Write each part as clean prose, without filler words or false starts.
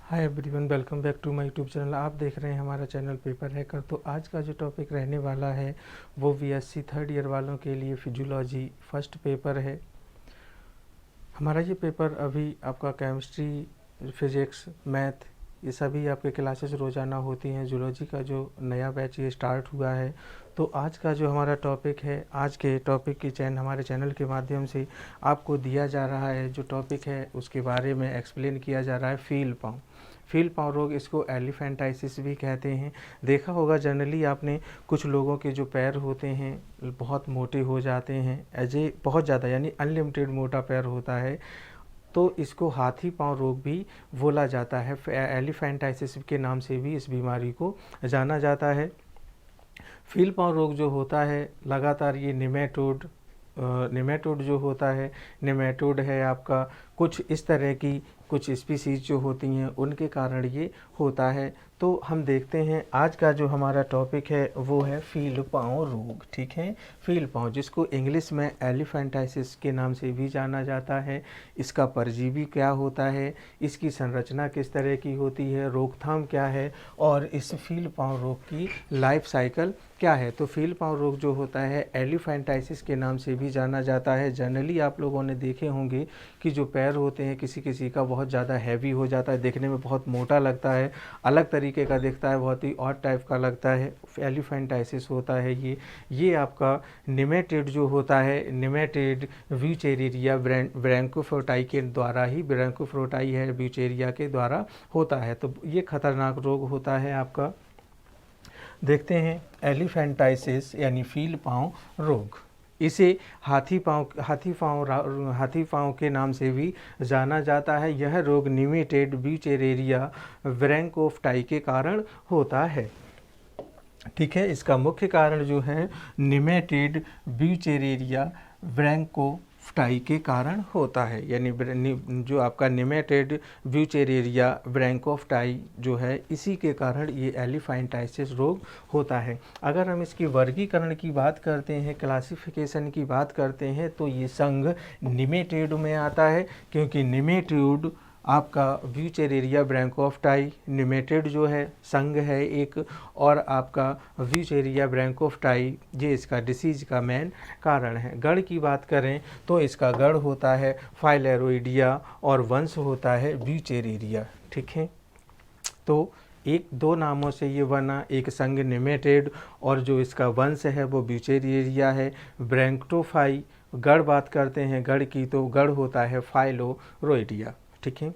Hi everyone, welcome back to my YouTube channel. आप देख रहे हैं हमारा चैनल पेपर हैकर। तो आज का जो टॉपिक रहने वाला है वो बीएससी थर्ड ईयर वालों के लिए फिजियोलॉजी फर्स्ट पेपर है। हमारा ये पेपर अभी आपका केमिस्ट्री, फिजिक्स, मैथ ये सभी आपके क्लासेस रोज़ाना होती हैं। जूलॉजी का जो नया बैच ये स्टार्ट हुआ है। तो आज का जो हमारा टॉपिक है, आज के टॉपिक की हमारे चैनल के माध्यम से आपको दिया जा रहा है। जो टॉपिक है उसके बारे में एक्सप्लेन किया जा रहा है। फील पाँव रोग, इसको एलिफेंटाइसिस भी कहते हैं। देखा होगा जनरली आपने, कुछ लोगों के जो पैर होते हैं बहुत मोटे हो जाते हैं, बहुत ज़्यादा यानी अनलिमिटेड मोटा पैर होता है। तो इसको हाथी पाँव रोग भी बोला जाता है। एलिफेंटाइसिस के नाम से भी इस बीमारी को जाना जाता है। फील पाँव रोग जो होता है, लगातार ये निमेटोड जो होता है, निमेटोड है आपका, कुछ इस तरह की कुछ स्पीसीज जो होती हैं उनके कारण ये होता है। तो हम देखते हैं आज का जो हमारा टॉपिक है वो है फील पाँव रोग। ठीक है, फील पाँव जिसको इंग्लिश में एलिफेंटाइसिस के नाम से भी जाना जाता है। इसका परजीवी क्या होता है, इसकी संरचना किस तरह की होती है, रोकथाम क्या है और इस फील पाँव रोग की लाइफ साइकिल क्या है। तो फील पाँव रोग जो होता है एलिफेंटाइसिस के नाम से भी जाना जाता है। जनरली आप लोगों ने देखे होंगे कि जो पैर होते हैं किसी किसी का बहुत ज़्यादा हैवी हो जाता है, देखने में बहुत मोटा लगता है, अलग तरीके का दिखता है, बहुत ही ऑड टाइप का लगता है। एलिफेंटाइसिस होता है ये आपका निमेटेड जो होता है, निमेटेड ब्यूचेरिया ब्रैंकोफोटाई के द्वारा ही, ब्रैंकोफोटाई है ब्यूचेरिया के द्वारा होता है। तो ये खतरनाक रोग होता है आपका। देखते हैं एलिफेंटाइसिस यानी फील पाँव रोग। इसे हाथी पाँव के नाम से भी जाना जाता है। यह रोग निमेटेड ब्यूचेरेरिया ब्रैंकोफटाई के कारण होता है। ठीक है, इसका मुख्य कारण जो है निमेटेड ब्यूचेरेरिया ब्रैंकोफटाई के कारण होता है। यानी जो आपका निमेटेड ब्यूचेरेरिया ब्रैंकोफटाई जो है इसी के कारण ये एलिफेंटाइसिस रोग होता है। अगर हम इसकी वर्गीकरण की बात करते हैं, क्लासिफिकेशन की बात करते हैं, तो ये संघ निमेटेड में आता है, क्योंकि निमेटेड आपका ब्यूचेरेरिया ब्रैंकोफटाई निमेटेड जो है संघ है एक, और आपका ब्यूचेरिया ब्रैंकोफटाई ये इसका डिसीज का मेन कारण है। गढ़ की बात करें तो इसका गढ़ होता है फाइलेरोइडिया और वंश होता है ब्यूचेरेरिया। ठीक है, तो एक दो नामों से ये बना, एक संघ निमेटेड और जो इसका वंश है वो ब्यूचेरिया है। ब्रैंक्टोफाई गढ़ बात करते हैं गढ़ की, तो गढ़ होता है फाइलोरोइडिया। ठीक है,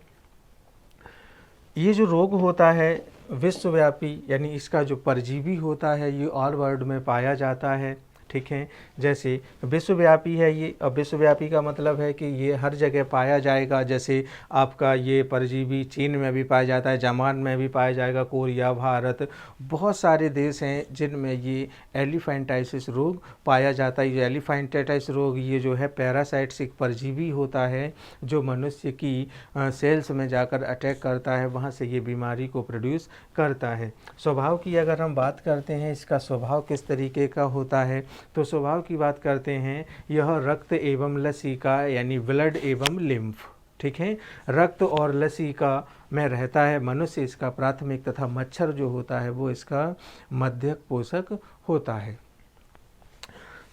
ये जो रोग होता है विश्वव्यापी, यानी इसका जो परजीवी होता है ये ऑल वर्ल्ड में पाया जाता है। ठीक है, जैसे विश्वव्यापी है ये, अब विश्वव्यापी का मतलब है कि ये हर जगह पाया जाएगा। जैसे आपका ये परजीवी चीन में भी पाया जाता है, जापान में भी पाया जाएगा, कोरिया, भारत, बहुत सारे देश हैं जिनमें ये एलिफेंटाइसिस रोग पाया जाता है। ये एलिफेंटाइटिस रोग ये जो है पैरासाइट्स एक परजीवी होता है जो मनुष्य की सेल्स में जाकर अटैक करता है, वहाँ से ये बीमारी को प्रोड्यूस करता है। स्वभाव की अगर हम बात करते हैं, इसका स्वभाव किस तरीके का होता है, तो स्वभाव की बात करते हैं, यह रक्त एवं लसीका यानी ब्लड एवं लिम्फ, ठीक है, रक्त और लसीका में रहता है। मनुष्य इसका प्राथमिक तथा मच्छर जो होता है वो इसका मध्यक पोषक होता है।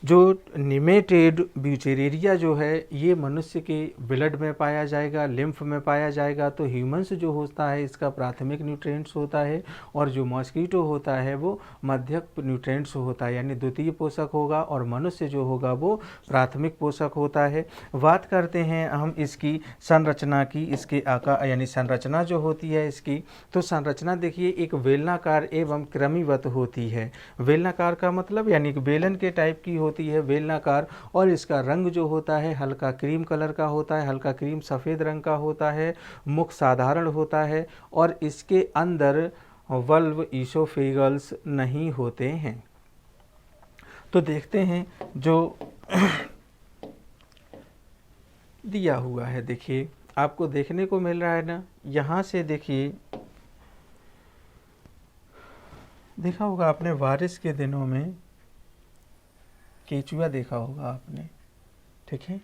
जो निमेटेड ब्यूचेरेरिया जो है ये मनुष्य के ब्लड में पाया जाएगा, लिम्फ में पाया जाएगा। तो ह्यूमन्स जो होता है इसका प्राथमिक न्यूट्रिएंट्स होता है, और जो मॉस्किटो होता है वो मध्यक न्यूट्रिएंट्स होता है, यानी द्वितीय पोषक होगा, और मनुष्य जो होगा वो प्राथमिक पोषक होता है। बात करते हैं हम इसकी संरचना की, इसके आकार यानी संरचना जो होती है इसकी, तो संरचना देखिए एक बेलनाकार एवं क्रमिवत होती है। बेलनाकार का मतलब यानी कि बेलन के टाइप की होती है, बेलनाकार, और इसका रंग जो होता है हल्का क्रीम कलर का होता है, हल्का क्रीम सफ़ेद रंग का होता है। मुख साधारण होता है और इसके अंदर वल्व ईसोफेगल्स नहीं होते हैं। तो देखते हैं जो दिया हुआ है, देखिए आपको देखने को मिल रहा है ना, यहाँ से देखिए, देखा होगा आपने बारिश के दिनों में केचुआ देखा होगा आपने, ठीक है,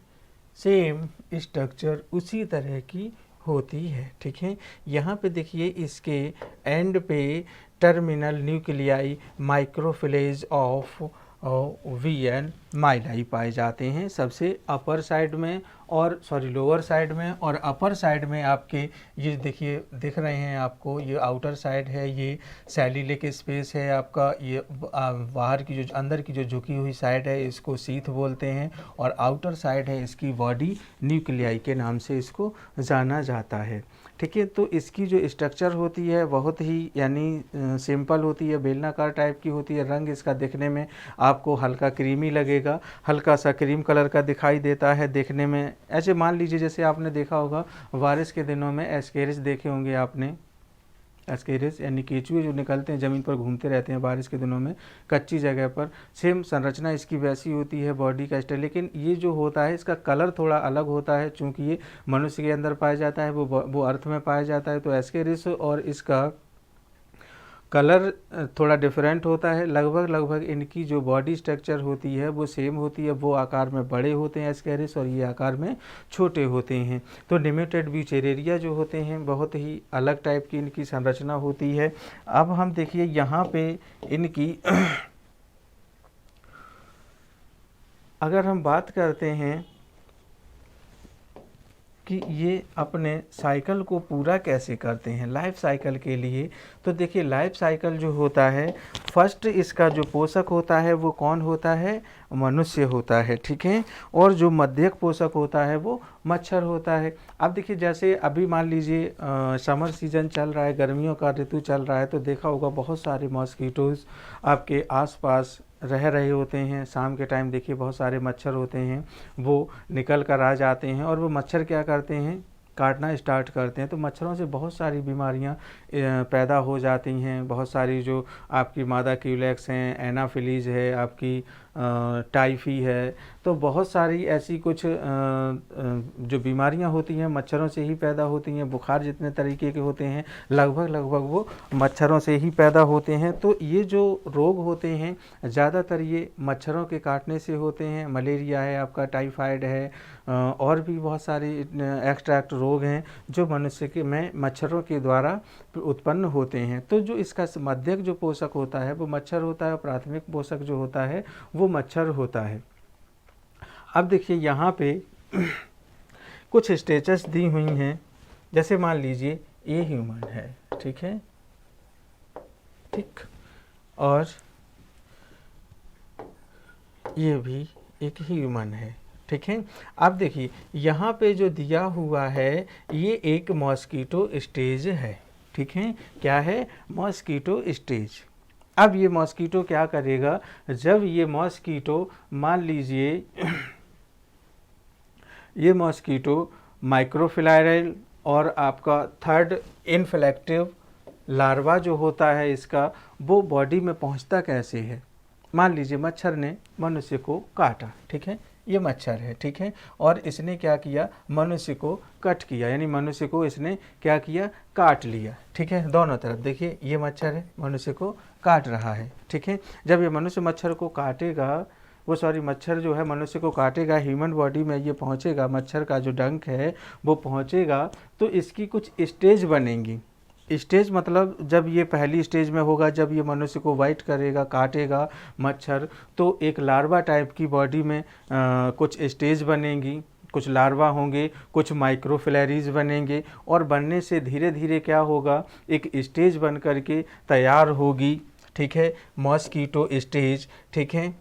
सेम स्ट्रक्चर उसी तरह की होती है। ठीक है, यहाँ पे देखिए इसके एंड पे टर्मिनल न्यूक्लियाई माइक्रोफिलेज ऑफ वीएन माइलाई पाए जाते हैं, सबसे अपर साइड में और लोअर साइड में, और अपर साइड में आपके ये देखिए दिख रहे हैं आपको, ये आउटर साइड है, ये सैलिलिक स्पेस है आपका, ये बाहर की जो अंदर की जो झुकी हुई साइड है इसको सीथ बोलते हैं, और आउटर साइड है इसकी बॉडी न्यूक्लियाई के नाम से इसको जाना जाता है। ठीक है, तो इसकी जो स्ट्रक्चर होती है बहुत ही यानी सिंपल होती है, बेलनाकार टाइप की होती है। रंग इसका देखने में आपको हल्का क्रीमी लगेगा, हल्का सा क्रीम कलर का दिखाई देता है देखने में। ऐसे मान लीजिए जैसे आपने देखा होगा बारिश के दिनों में एस्केरिस देखे होंगे आपने, एस्केरिस यानी केचुए जो निकलते हैं ज़मीन पर घूमते रहते हैं बारिश के दिनों में कच्ची जगह पर, सेम संरचना इसकी वैसी होती है बॉडी का स्टाइल, लेकिन ये जो होता है इसका कलर थोड़ा अलग होता है, चूँकि ये मनुष्य के अंदर पाया जाता है, वो अर्थ में पाया जाता है। तो एस्केरिस और इसका कलर थोड़ा डिफरेंट होता है। लगभग इनकी जो बॉडी स्ट्रक्चर होती है वो सेम होती है, वो आकार में बड़े होते हैं एस्केरिस, और ये आकार में छोटे होते हैं। तो निमेटेड ब्यूचेरेरिया जो होते हैं बहुत ही अलग टाइप की इनकी संरचना होती है। अब हम देखिए यहाँ पे इनकी अगर हम बात करते हैं कि ये अपने साइकिल को पूरा कैसे करते हैं लाइफ साइकिल के लिए, तो देखिए लाइफ साइकिल जो होता है फर्स्ट इसका जो पोषक होता है वो कौन होता है, मनुष्य होता है। ठीक है, और जो मध्यक पोषक होता है वो मच्छर होता है। अब देखिए जैसे अभी मान लीजिए समर सीजन चल रहा है, गर्मियों का ऋतु चल रहा है, तो देखा होगा बहुत सारे मॉस्किटोज़ आपके आसपास रह रहे होते हैं। शाम के टाइम देखिए बहुत सारे मच्छर होते हैं, वो निकल कर आ जाते हैं, और वो मच्छर क्या करते हैं, काटना स्टार्ट करते हैं। तो मच्छरों से बहुत सारी बीमारियां पैदा हो जाती हैं। बहुत सारी जो आपकी मादा क्यूलेक्स हैं, एनाफिलीज है, आपकी टाइफी है, तो बहुत सारी ऐसी कुछ जो बीमारियां होती हैं मच्छरों से ही पैदा होती हैं। बुखार जितने तरीके के होते हैं लगभग वो मच्छरों से ही पैदा होते हैं। तो ये जो रोग होते हैं ज़्यादातर ये मच्छरों के काटने से होते हैं। मलेरिया है आपका, टाइफाइड है, और भी बहुत सारी एक्स्ट्रैक्ट रोग हैं जो मनुष्य के में मच्छरों के द्वारा उत्पन्न होते हैं। तो जो इसका मध्यक जो पोषक होता है वो मच्छर होता है, और प्राथमिक पोषक जो होता है वो मच्छर होता है। अब देखिए यहाँ पे कुछ स्टेजेस दी हुई हैं, जैसे मान लीजिए ये ह्यूमन है, ठीक है, ठीक, और ये भी एक ह्यूमन है, ठीक है। अब देखिए यहाँ पे जो दिया हुआ है ये एक मॉस्कीटो स्टेज है, ठीक है, क्या है, मॉस्कीटो स्टेज। अब ये मॉस्कीटो क्या करेगा, जब ये मॉस्कीटो मान लीजिए ये मॉस्कीटो माइक्रोफिलारियल और आपका थर्ड इनफ्लेक्टिव लार्वा जो होता है इसका, वो बॉडी में पहुंचता कैसे है। मान लीजिए मच्छर ने मनुष्य को काटा, ठीक है, ये मच्छर है, ठीक है, और इसने क्या किया, मनुष्य को कट किया, यानी मनुष्य को इसने क्या किया, काट लिया, ठीक है। दोनों तरफ देखिए ये मच्छर है, मनुष्य को काट रहा है, ठीक है। जब ये मनुष्य मच्छर को काटेगा, मच्छर जो है मनुष्य को काटेगा, ह्यूमन बॉडी में ये पहुंचेगा, मच्छर का जो डंक है वो पहुंचेगा, तो इसकी कुछ स्टेज बनेंगी। स्टेज मतलब जब ये पहली स्टेज में होगा, जब ये मनुष्य को बाइट करेगा, काटेगा मच्छर, तो एक लार्वा टाइप की बॉडी में कुछ स्टेज बनेंगी, कुछ लार्वा होंगे, कुछ माइक्रोफिलरीज बनेंगे, और बनने से धीरे धीरे क्या होगा, एक स्टेज बन करके तैयार होगी, ठीक है, मॉस्कीटो स्टेज, ठीक है।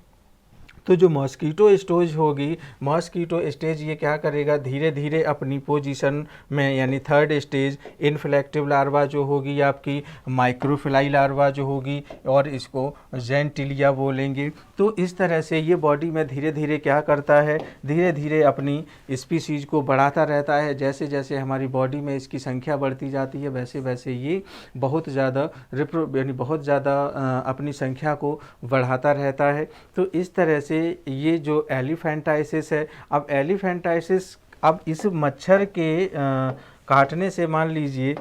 तो जो मॉस्कीटो स्टेज होगी, मॉस्कीटो स्टेज ये क्या करेगा, धीरे धीरे अपनी पोजीशन में, यानी थर्ड स्टेज इनफ्लेक्टिव लार्वा जो होगी आपकी, माइक्रोफिलाई लार्वा जो होगी, और इसको जेंटिलिया बोलेंगे। तो इस तरह से ये बॉडी में धीरे धीरे क्या करता है, धीरे धीरे अपनी स्पीसीज को बढ़ाता रहता है। जैसे जैसे हमारी बॉडी में इसकी संख्या बढ़ती जाती है वैसे वैसे ये बहुत ज़्यादा यानी बहुत ज़्यादा अपनी संख्या को बढ़ाता रहता है। तो इस तरह से ये जो एलिफेंटाइसिस है, अब एलिफेंटाइसिस, अब इस मच्छर के काटने से मान लीजिए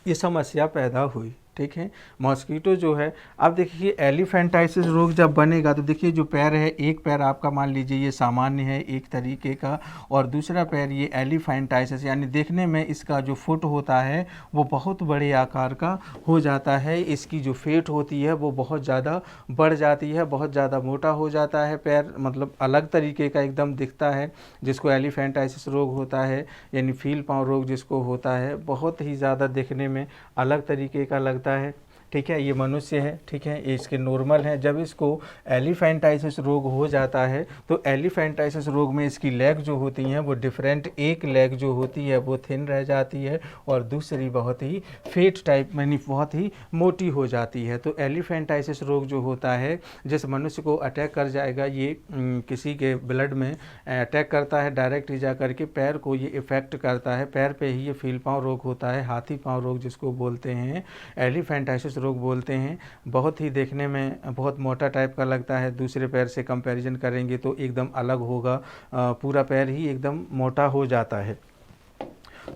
ये समस्या पैदा हुई, ठीक ठीक है। मॉस्किटो जो है, अब देखिए एलिफेंटाइसिस रोग जब बनेगा तो देखिए जो पैर है, एक पैर आपका मान लीजिए ये सामान्य है एक तरीके का, और दूसरा पैर ये एलिफेंटाइसिस यानी देखने में इसका जो फुट होता है वो बहुत बड़े आकार का हो जाता है। इसकी जो फेट होती है वो बहुत ज़्यादा बढ़ जाती है, बहुत ज़्यादा मोटा हो जाता है पैर, मतलब अलग तरीके का एकदम दिखता है, जिसको एलिफेंटाइसिस रोग होता है, यानी फील पाँव रोग जिसको होता है, बहुत ही ज़्यादा दिखने में अलग तरीके का लगता है। ठीक है, ये मनुष्य है, ठीक है, ये इसके नॉर्मल है। जब इसको एलिफेंटाइसिस रोग हो जाता है तो एलिफेंटाइसिस रोग में इसकी लेग जो होती हैं वो डिफरेंट, एक लेग जो होती है वो थिन रह जाती है और दूसरी बहुत ही फेट टाइप यानी बहुत ही मोटी हो जाती है। तो एलिफेंटाइसिस रोग जो होता है, जिस मनुष्य को अटैक कर जाएगा, ये किसी के ब्लड में अटैक करता है, डायरेक्ट ही जा करके पैर को ये इफ़ेक्ट करता है, पैर पे ही ये फील पाँव रोग होता है, हाथी पाँव रोग जिसको बोलते हैं, एलिफेंटाइसिस रोग बोलते हैं। बहुत ही देखने में बहुत मोटा टाइप का लगता है, दूसरे पैर से कंपैरिजन करेंगे तो एकदम अलग होगा, पूरा पैर ही एकदम मोटा हो जाता है।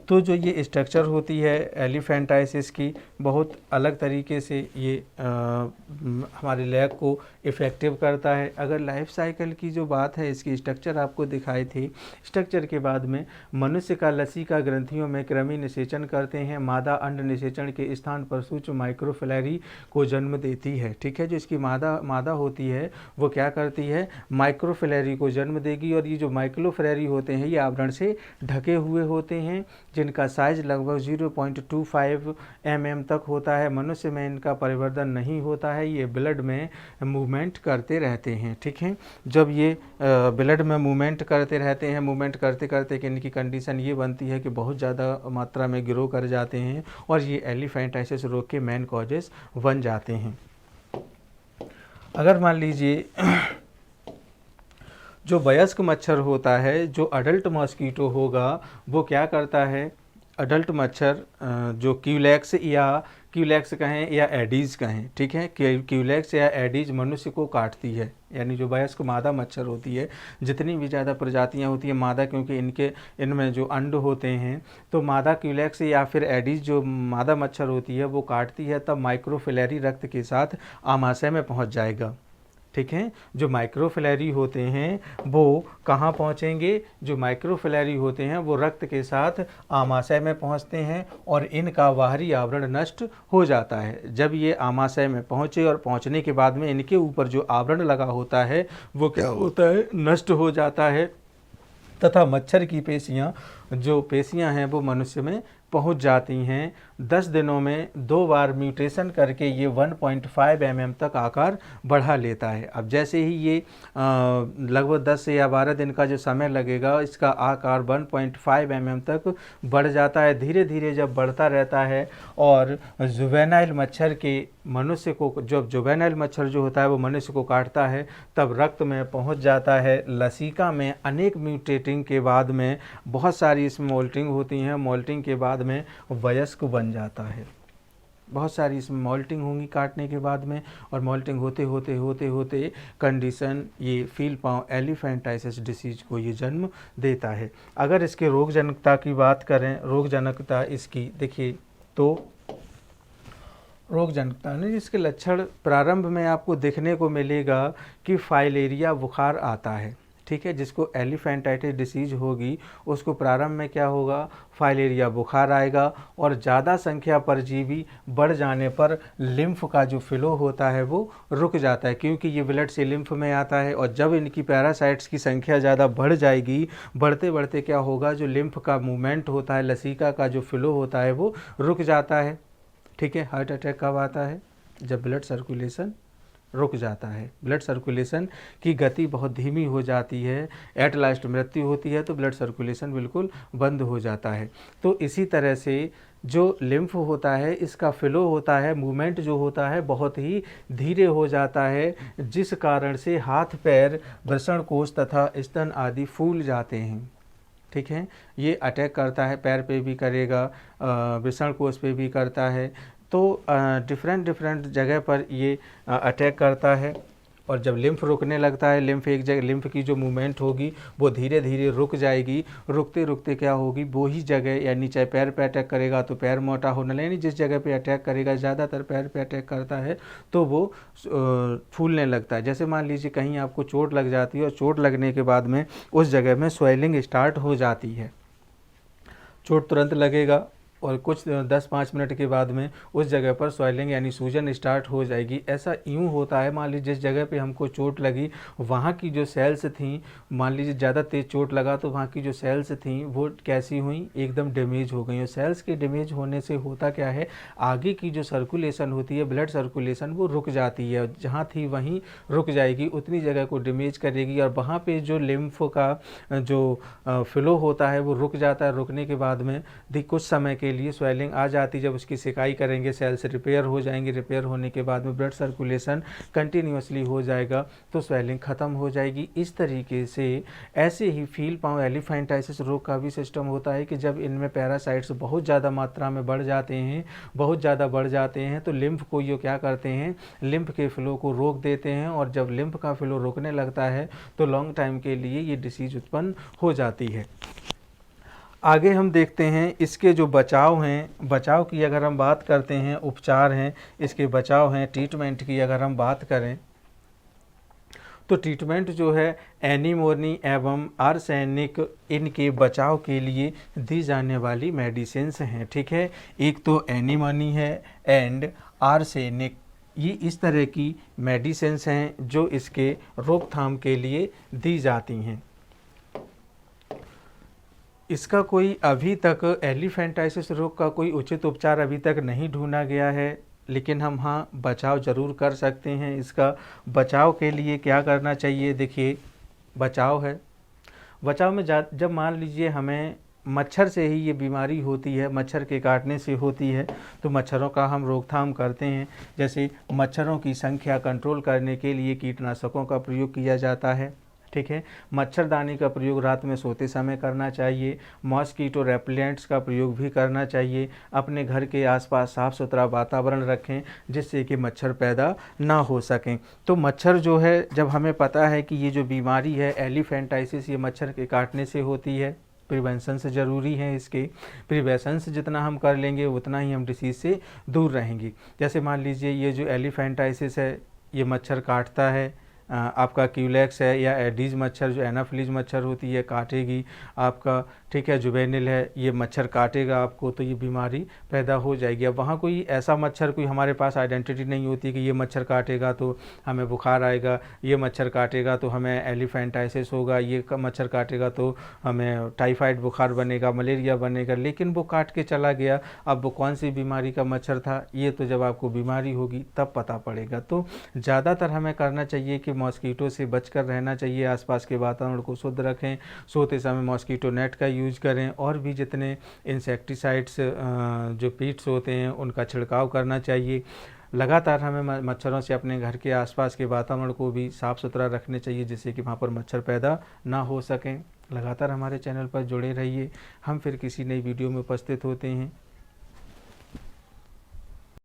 तो जो ये स्ट्रक्चर होती है एलिफेंटाइसिस की, बहुत अलग तरीके से ये हमारे लेग को इफ़ेक्टिव करता है। अगर लाइफ साइकिल की जो बात है, इसकी स्ट्रक्चर आपको दिखाई थी, स्ट्रक्चर के बाद में मनुष्य का लसिका ग्रंथियों में कृमि निषेचन करते हैं, मादा अंड निषेचन के स्थान पर सूक्ष्म माइक्रोफिलरी को जन्म देती है। ठीक है, जो इसकी मादा होती है वो क्या करती है, माइक्रोफिलरी को जन्म देगी, और ये जो माइक्रोफिलरी होते हैं ये आवरण से ढके हुए होते हैं, जिनका साइज लगभग 0.25 mm तक होता है। मनुष्य में इनका परिवर्तन नहीं होता है, ये ब्लड में मूवमेंट करते रहते हैं। ठीक है, जब ये ब्लड में मूवमेंट करते रहते हैं, मूवमेंट करते करते कि इनकी कंडीशन ये बनती है कि बहुत ज़्यादा मात्रा में ग्रो कर जाते हैं और ये एलिफेंटाइसिस रोग के मेन कॉजेस बन जाते हैं। अगर मान लीजिए जो वयस्क मच्छर होता है, जो अडल्ट मॉस्किटो होगा, वो क्या करता है, अडल्ट मच्छर जो क्यूलेक्स कहें या एडीज़ कहें, ठीक है, क्यूलेक्स या एडीज़ मनुष्य को काटती है, यानी जो वयस्क मादा मच्छर होती है, जितनी भी ज़्यादा प्रजातियां होती हैं मादा, क्योंकि इनमें जो अंड होते हैं, तो मादा क्यूलेक्स या फिर एडीज़ जो मादा मच्छर होती है वो काटती है, तब माइक्रोफिलरी रक्त के साथ आमाशय में पहुँच जाएगा। ठीक है, जो माइक्रोफिलरी होते हैं वो कहाँ पहुँचेंगे, जो माइक्रोफिलरी होते हैं वो रक्त के साथ आमाशय में पहुँचते हैं और इनका बाहरी आवरण नष्ट हो जाता है। जब ये आमाशय में पहुँचे और पहुँचने के बाद में इनके ऊपर जो आवरण लगा होता है वो क्या होता है, नष्ट हो जाता है, तथा मच्छर की पेशियाँ हैं वो मनुष्य में पहुंच जाती हैं। 10 दिनों में 2 बार म्यूटेशन करके ये 1.5 mm तक आकार बढ़ा लेता है। अब जैसे ही ये लगभग 10 या 12 दिन का जो समय लगेगा, इसका आकार 1.5 mm तक बढ़ जाता है। धीरे धीरे जब बढ़ता रहता है और जुवेनाइल मच्छर के मनुष्य को, जब जुवेनाइल मच्छर जो होता है वो मनुष्य को काटता है, तब रक्त में पहुंच जाता है। लसिका में अनेक म्यूटेटिंग के बाद में बहुत सारी इसमें मोल्टिंग होती हैं, मोल्टिंग के बाद में वयस्क बन जाता है। बहुत सारी इसमें मोल्टिंग होंगी काटने के बाद में, और मोल्टिंग होते होते होते होते कंडीशन ये फील पाँव एलिफेंटाइसिस डिसीज को ये जन्म देता है। अगर इसके रोगजनकता की बात करें, रोगजनकता इसकी देखिए, तो रोगजनकता नहीं, इसके लक्षण प्रारंभ में आपको देखने को मिलेगा कि फाइलेरिया बुखार आता है। ठीक है, जिसको एलिफेंटाइटिस डिसीज होगी उसको प्रारंभ में क्या होगा, फाइलेरिया बुखार आएगा, और ज़्यादा संख्या परजीवी बढ़ जाने पर लिम्फ का जो फ्लो होता है वो रुक जाता है, क्योंकि ये ब्लड से लिम्फ में आता है, और जब इनकी पैरासाइट्स की संख्या ज़्यादा बढ़ जाएगी, बढ़ते बढ़ते क्या होगा, जो लिम्फ का मूवमेंट होता है, लसिका का जो फ्लो होता है वो रुक जाता है। ठीक है, हार्ट अटैक कब आता है, जब ब्लड सर्कुलेशन रुक जाता है, ब्लड सर्कुलेशन की गति बहुत धीमी हो जाती है, एट लास्ट मृत्यु होती है, तो ब्लड सर्कुलेशन बिल्कुल बंद हो जाता है। तो इसी तरह से जो लिम्फ होता है, इसका फ्लो होता है, मूवमेंट जो होता है बहुत ही धीरे हो जाता है, जिस कारण से हाथ पैर, वृषण कोश तथा स्तन आदि फूल जाते हैं। ठीक है, ये अटैक करता है, पैर पे भी करेगा, वृषण कोश पे भी करता है, तो डिफरेंट जगह पर ये अटैक करता है। और जब लिम्फ रुकने लगता है, लिम्फ एक जगह, लिम्फ की जो मूवमेंट होगी वो धीरे धीरे रुक जाएगी। रुकते रुकते क्या होगी, वो ही जगह, यानी चाहे पैर पे अटैक करेगा तो पैर मोटा होना, यानी जिस जगह पे अटैक करेगा, ज़्यादातर पैर पे अटैक करता है तो वो फूलने लगता है। जैसे मान लीजिए कहीं आपको चोट लग जाती है और चोट लगने के बाद में उस जगह में स्वेलिंग स्टार्ट हो जाती है। चोट तुरंत लगेगा और कुछ 10-5 मिनट के बाद में उस जगह पर स्वेलिंग यानी सूजन स्टार्ट हो जाएगी। ऐसा यूँ होता है, मान लीजिए जिस जगह पे हमको चोट लगी वहाँ की जो सेल्स थीं, मान लीजिए ज़्यादा तेज़ चोट लगा तो वहाँ की जो सेल्स थीं वो कैसी हुई, एकदम डैमेज हो गई। और सेल्स के डैमेज होने से होता क्या है, आगे की जो सर्कुलेशन होती है, ब्लड सर्कुलेशन, वो रुक जाती है। जहाँ थी वहीं रुक जाएगी, उतनी जगह को डैमेज करेगी और वहाँ पर जो लिम्फ का जो फ्लो होता है वो रुक जाता है। रुकने के बाद में कुछ समय के लिए स्वेलिंग आ जाती है। जब उसकी सिकाई करेंगे सेल्स रिपेयर हो जाएंगे, रिपेयर होने के बाद में ब्लड सर्कुलेशन कंटिन्यूसली हो जाएगा तो स्वेलिंग ख़त्म हो जाएगी। इस तरीके से ऐसे ही फील पाँव एलिफेंटाइसिस रोग का भी सिस्टम होता है कि जब इनमें पैरासाइट्स बहुत ज़्यादा मात्रा में बढ़ जाते हैं, बहुत ज़्यादा बढ़ जाते हैं तो लिम्फ को ये क्या करते हैं, लिम्फ के फ्लो को रोक देते हैं। और जब लिम्फ का फ्लो रोकने लगता है तो लॉन्ग टाइम के लिए ये डिसीज उत्पन्न हो जाती है। आगे हम देखते हैं इसके जो बचाव हैं, बचाव की अगर हम बात करते हैं, उपचार हैं, इसके बचाव हैं, ट्रीटमेंट की अगर हम बात करें तो ट्रीटमेंट जो है एनीमोनी एवं आर्सेनिक, इनके बचाव के लिए दी जाने वाली मेडिसिन्स हैं। ठीक है, एक तो एनीमोनी है एंड आर्सेनिक, ये इस तरह की मेडिसिन्स हैं जो इसके रोकथाम के लिए दी जाती हैं। इसका कोई अभी तक एलिफेंटाइसिस रोग का कोई उचित उपचार अभी तक नहीं ढूंढा गया है, लेकिन हम हाँ बचाव ज़रूर कर सकते हैं। इसका बचाव के लिए क्या करना चाहिए, देखिए बचाव है, बचाव में जब मान लीजिए हमें मच्छर से ही ये बीमारी होती है, मच्छर के काटने से होती है, तो मच्छरों का हम रोकथाम करते हैं। जैसे मच्छरों की संख्या कंट्रोल करने के लिए कीटनाशकों का प्रयोग किया जाता है। ठीक है, मच्छरदानी का प्रयोग रात में सोते समय करना चाहिए। मॉस्कीटो रेपेलेंट्स का प्रयोग भी करना चाहिए। अपने घर के आसपास साफ़ सुथरा वातावरण रखें जिससे कि मच्छर पैदा ना हो सकें। तो मच्छर जो है, जब हमें पता है कि ये जो बीमारी है एलिफेंटाइसिस, ये मच्छर के काटने से होती है, प्रिवेंशंस ज़रूरी हैं। इसके प्रिवेंशंस जितना हम कर लेंगे उतना ही हम डिसीज़ से दूर रहेंगे। जैसे मान लीजिए ये जो एलिफेंटाइसिस है, ये मच्छर काटता है, आपका क्यूलेक्स है या एडीज मच्छर जो एनाफिलीज मच्छर होती है काटेगी आपका। ठीक है, जुवेनिल है, ये मच्छर काटेगा आपको तो ये बीमारी पैदा हो जाएगी। अब वहाँ कोई ऐसा मच्छर, कोई हमारे पास आइडेंटिटी नहीं होती कि ये मच्छर काटेगा तो हमें बुखार आएगा, ये मच्छर काटेगा तो हमें एलिफेंटाइसिस होगा, ये मच्छर काटेगा तो हमें टाइफाइड बुखार बनेगा, मलेरिया बनेगा। लेकिन वो काट के चला गया, अब वो कौन सी बीमारी का मच्छर था ये तो जब आपको बीमारी होगी तब पता पड़ेगा। तो ज़्यादातर हमें करना चाहिए कि मॉस्कीटो से बचकर रहना चाहिए, आसपास के वातावरण को शुद्ध रखें, सोते समय मॉस्कीटो नेट का यूज करें और भी जितने इंसेक्टिसाइड्स जो पीट्स होते हैं उनका छिड़काव करना चाहिए। लगातार हमें मच्छरों से अपने घर के आसपास के वातावरण को भी साफ़ सुथरा रखने चाहिए जिससे कि वहाँ पर मच्छर पैदा ना हो सकें। लगातार हमारे चैनल पर जुड़े रहिए, हम फिर किसी नई वीडियो में उपस्थित होते हैं।